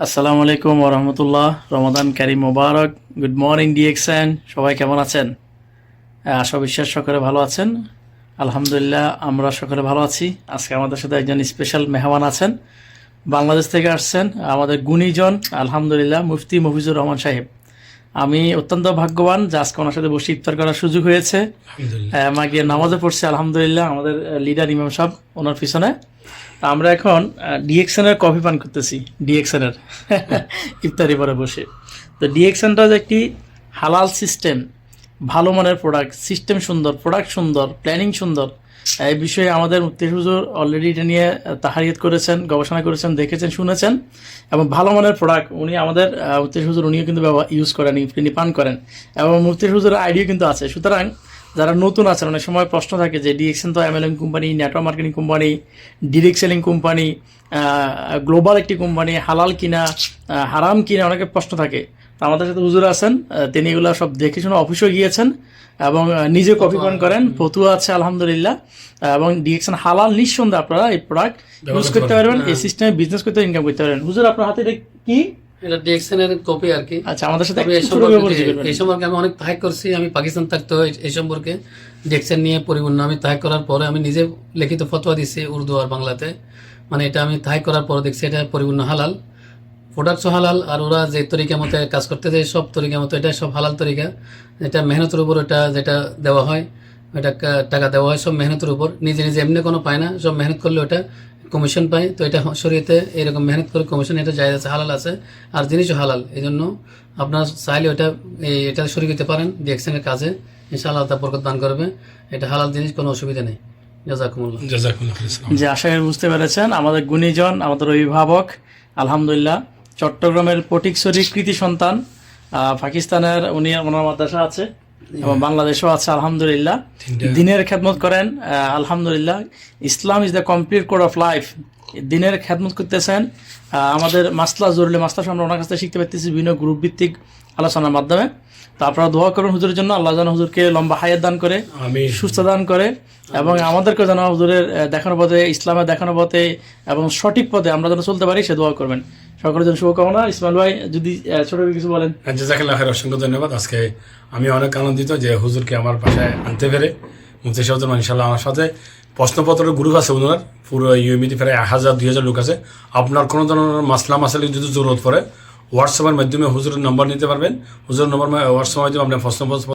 আসসালামু আলাইকুম ওরহমতুল্লাহ, রমাদান কারীম মোবারক। গুড মর্নিং ডিএক্সএন, সবাই কেমন আছেন? আশা বিশ্বাস সকলে ভালো আছেন। আলহামদুলিল্লাহ আমরা সকলে ভালো আছি। আজকে আমাদের সাথে একজন স্পেশাল মেহমান আছেন, বাংলাদেশ থেকে আসছেন আমাদের গুণীজন আলহামদুলিল্লাহ মুফতি মফিজুর রহমান সাহেব। আমি অত্যন্ত ভাগ্যবান যে আজকে ওনার সাথে বসে ইফতার করার সুযোগ হয়েছে। মা গিয়ে নামাজও পড়ছে আলহামদুলিল্লাহ, আমাদের লিডার ইমাম সাহেব ওনার পিছনে। আমরা এখন ডিএক্সএনের কফি পান করতেছি, ডিএক্সএনের ইফতারি পরে বসে। তো ডিএক্সএনটা যে একটি হালাল সিস্টেম, ভালো মানের প্রোডাক্ট, সিস্টেম সুন্দর, প্রোডাক্ট সুন্দর, প্ল্যানিং সুন্দর, এই বিষয়ে আমাদের মুফতি হুজুর অলরেডি এটা নিয়ে তাহারিয়াত করেছেন, গবেষণা করেছেন, দেখেছেন, শুনেছেন। এবং ভালো মানের প্রোডাক্ট উনি আমাদের মুফতি হুজুর উনিও কিন্তু ইউজ করেন, তিনি পান করেন, এবং মুফতি হুজুরের আইডিয়া কিন্তু আছে। সুতরাং যারা নতুন আছেন, অনেক সময় প্রশ্ন থাকে যে ডিএক্সএন তো MLM company, network marketing company, direct selling company, global একটি কোম্পানি, হালাল কিনা হারাম কিনা, অনেকের প্রশ্ন থাকে। তো আমাদের সাথে হুজুর আছেন, তিনি এগুলো সব দেখে শুনে অফিসে গিয়েছেন এবং নিজে কপি পান করেন, ফতুয়া আছে আলহামদুলিল্লাহ। এবং ডিএক্সএন হালাল, নিঃসন্দেহে আপনারা এই প্রোডাক্ট ইউজ করতে পারবেন, এই সিস্টেমে বিজনেস করতে, ইনকাম করতে পারবেন। হুজুর আপনার হাতে এটা কি? এটা ডিএক্সএন এর কপি আর কি। আচ্ছা, আমাদের সাথে এই সম্পর্কে আমি অনেক তাহাক করছি। আমি পাকিস্তান থাকতো এই সম্পর্কে ডিএক্সএন নিয়ে পরিপূর্ণ আমি তাহাক করার পরে আমি নিজে লিখিত ফতোয়া দিচ্ছি উর্দু আর বাংলাতে। মানে এটা আমি তাহাক করার পরে দেখছি এটা পরিপূর্ণ হালাল, প্রোডাক্টসও হালাল, আর ওরা যে তরিকা মতো কাজ করতে দেয় সব তরিকা মতো এটা সব হালাল তরিকা। এটা মেহনতের উপর, এটা যেটা দেওয়া হয়, এটা টাকা দেওয়া হয় সব মেহনতের উপর। নিজে নিজে এমনি কোনো পায় না, সব মেহনত করলে ওটা কমিশন পায়। তো এটা শরীয়তে এরকম মেহনত করে কমিশন, এটা জায়েজ আছে, হালাল আছে, আর জিনিসও হালাল। এই জন্য আপনার চাইলে এটা শরীর দিতে পারেন ডিএক্সএনের কাজে, ইনশাআল্লাহ তা বরকত দান করবে। এটা হালাল জিনিস, কোনো অসুবিধা নেই। জাযাকুমুল্লাহ। যে আশা করি বুঝতে পেরেছেন, আমাদের গুণীজন, আমাদের অভিভাবক আলহামদুলিল্লাহ, চট্টগ্রামের পটিকছড়ি কৃতি সন্তান, পাকিস্তানের উনি ওনার মাদ্রাসা আছে এবং বাংলাদেশও আছে আলহামদুলিল্লাহ। দিনের খেদমত করেন আলহামদুলিল্লাহ। Islam is the complete code of life. দিনের খেদমত করতেছেন। আমাদের মাসলা জরুরি মাসলা আমরা ওনার কাছ থেকে শিখতে পারতেছি বিভিন্ন গ্রুপ ভিত্তিক আলোচনার মাধ্যমে। তো আপনারা দোয়া করবেন হুজুরের জন্য, আল্লাহ যেন হুজুরকে লম্বা হায়াত দান করে, সুস্থ দান করে, এবং আমাদেরকে যেন হুজুরের দেখানো পথে, ইসলামের দেখানো পথে এবং সঠিক পথে আমরা যেন চলতে পারি, সে দোয়া করবেন। সকলের জন্য শুভকামনা। ইসমাইল ভাই যদি ছোট কিছু বলেন। জাযাকাল্লাহ খাইর, অসংখ্য ধন্যবাদ। আজকে আমি অনেক আনন্দিত যে হুজুরকে আমার বাসায় আনতে পেরে। মুফতি সাহেব ইনশাআল্লাহ আমার সাথে প্রশ্নপত্রের গ্রুপ আছে ওনার, পুরো ইউএমিতে প্রায় 1000-2000 লোক আছে। আপনার কোনো ধরনের মাসলা মাসালি যদি জরুরত পড়ে হোয়াটসঅ্যাপের মাধ্যমে হুজুরের নম্বর নিতে পারবেন। হুজুরের নম্বর হোয়াটসঅ্যাপের মাধ্যমে আপনার প্রশ্নপত্র